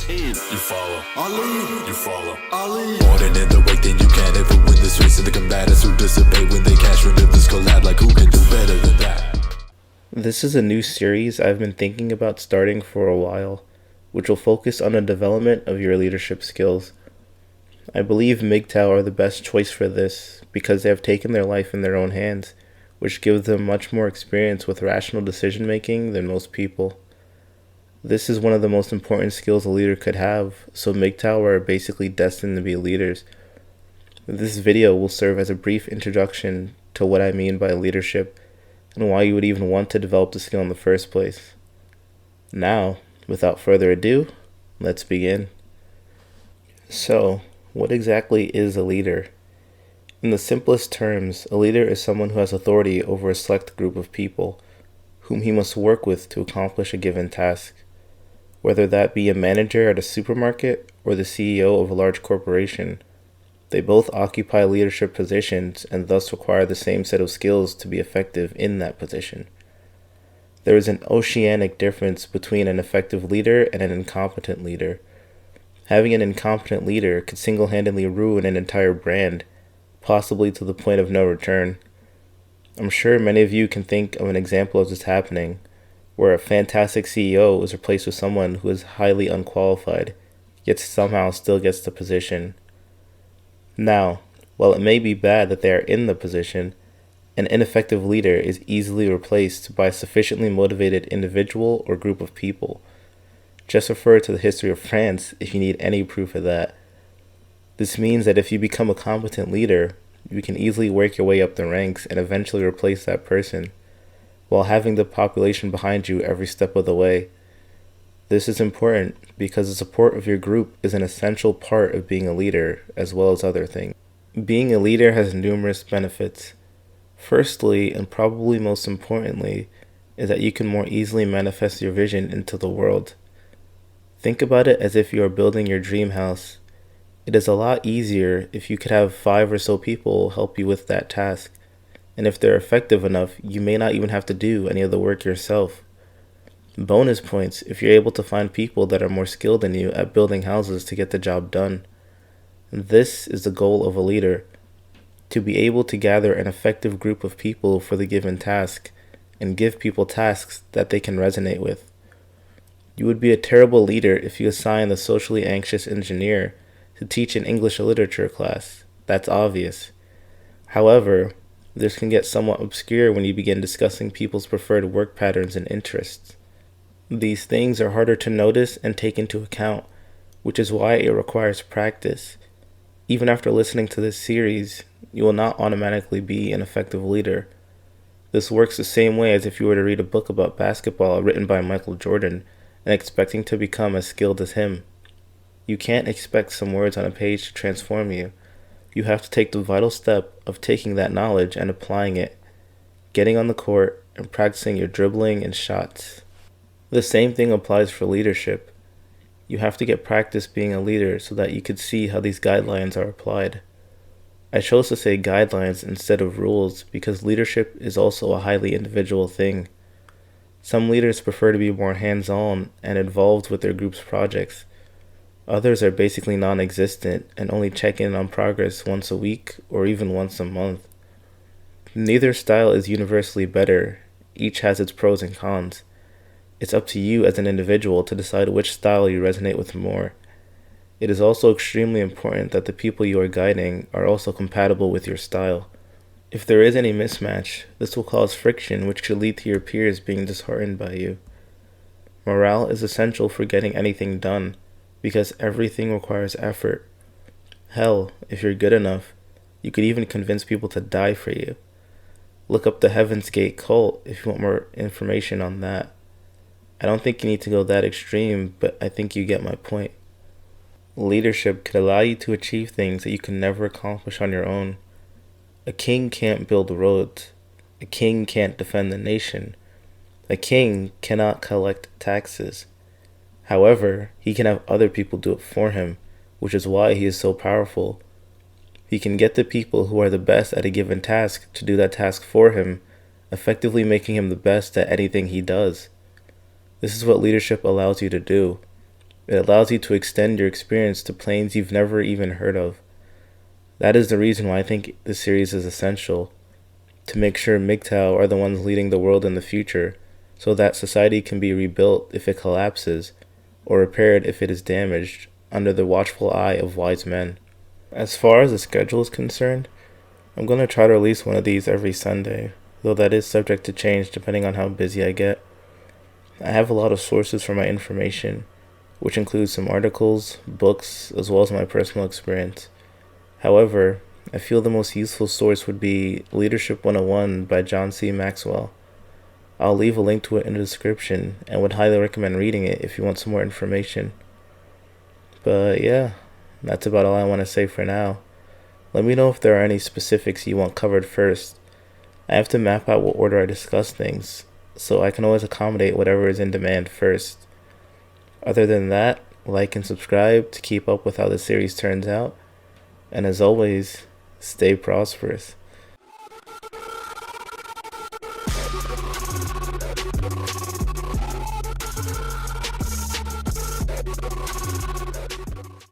You follow, I lead, you follow. I lead. More than in the weight, then you can't ever win this race. And the combatants who dissipate when they cash rid of this collab. Like who can do better than that? This is a new series I've been thinking about starting for a while, which will focus on the development of your leadership skills. I believe MGTOW are the best choice for this because they have taken their life in their own hands, which gives them much more experience with rational decision making than most people. This is one of the most important skills a leader could have, so MGTOW are basically destined to be leaders. This video will serve as a brief introduction to what I mean by leadership and why you would even want to develop the skill in the first place. Now, without further ado, let's begin. So, what exactly is a leader? In the simplest terms, a leader is someone who has authority over a select group of people, whom he must work with to accomplish a given task. Whether that be a manager at a supermarket or the CEO of a large corporation, they both occupy leadership positions and thus require the same set of skills to be effective in that position. There is an oceanic difference between an effective leader and an incompetent leader. Having an incompetent leader could single-handedly ruin an entire brand, possibly to the point of no return. I'm sure many of you can think of an example of this happening, where a fantastic CEO is replaced with someone who is highly unqualified, yet somehow still gets the position. Now, while it may be bad that they are in the position, an ineffective leader is easily replaced by a sufficiently motivated individual or group of people. Just refer to the history of France if you need any proof of that. This means that if you become a competent leader, you can easily work your way up the ranks and eventually replace that person, while having the population behind you every step of the way. This is important because the support of your group is an essential part of being a leader, as well as other things. Being a leader has numerous benefits. Firstly, and probably most importantly, is that you can more easily manifest your vision into the world. Think about it as if you are building your dream house. It is a lot easier if you could have 5 or so people help you with that task. And if they're effective enough, you may not even have to do any of the work yourself. Bonus points if you're able to find people that are more skilled than you at building houses to get the job done. This is the goal of a leader, to be able to gather an effective group of people for the given task and give people tasks that they can resonate with. You would be a terrible leader if you assign the socially anxious engineer to teach an English literature class. That's obvious. However, this can get somewhat obscure when you begin discussing people's preferred work patterns and interests. These things are harder to notice and take into account, which is why it requires practice. Even after listening to this series, you will not automatically be an effective leader. This works the same way as if you were to read a book about basketball written by Michael Jordan and expecting to become as skilled as him. You can't expect some words on a page to transform you. You have to take the vital step of taking that knowledge and applying it, getting on the court and practicing your dribbling and shots. The same thing applies for leadership. You have to get practice being a leader so that you could see how these guidelines are applied. I chose to say guidelines instead of rules because leadership is also a highly individual thing. Some leaders prefer to be more hands-on and involved with their group's projects. Others are basically non-existent and only check in on progress once a week or even once a month. Neither style is universally better. Each has its pros and cons. It's up to you as an individual to decide which style you resonate with more. It is also extremely important that the people you are guiding are also compatible with your style. If there is any mismatch, this will cause friction which could lead to your peers being disheartened by you. Morale is essential for getting anything done, because everything requires effort. Hell, if you're good enough, you could even convince people to die for you. Look up the Heaven's Gate cult if you want more information on that. I don't think you need to go that extreme, but I think you get my point. Leadership could allow you to achieve things that you can never accomplish on your own. A king can't build roads. A king can't defend the nation. A king cannot collect taxes. However, he can have other people do it for him, which is why he is so powerful. He can get the people who are the best at a given task to do that task for him, effectively making him the best at anything he does. This is what leadership allows you to do. It allows you to extend your experience to planes you've never even heard of. That is the reason why I think this series is essential, to make sure MGTOW are the ones leading the world in the future, so that society can be rebuilt if it collapses, or repaired if it is damaged, under the watchful eye of wise men. As far as the schedule is concerned, I'm going to try to release one of these every Sunday, though that is subject to change depending on how busy I get. I have a lot of sources for my information, which includes some articles, books, as well as my personal experience. However, I feel the most useful source would be Leadership 101 by John C. Maxwell. I'll leave a link to it in the description and would highly recommend reading it if you want some more information. But yeah, that's about all I want to say for now. Let me know if there are any specifics you want covered first. I have to map out what order I discuss things, so I can always accommodate whatever is in demand first. Other than that, like and subscribe to keep up with how the series turns out. And as always, stay prosperous.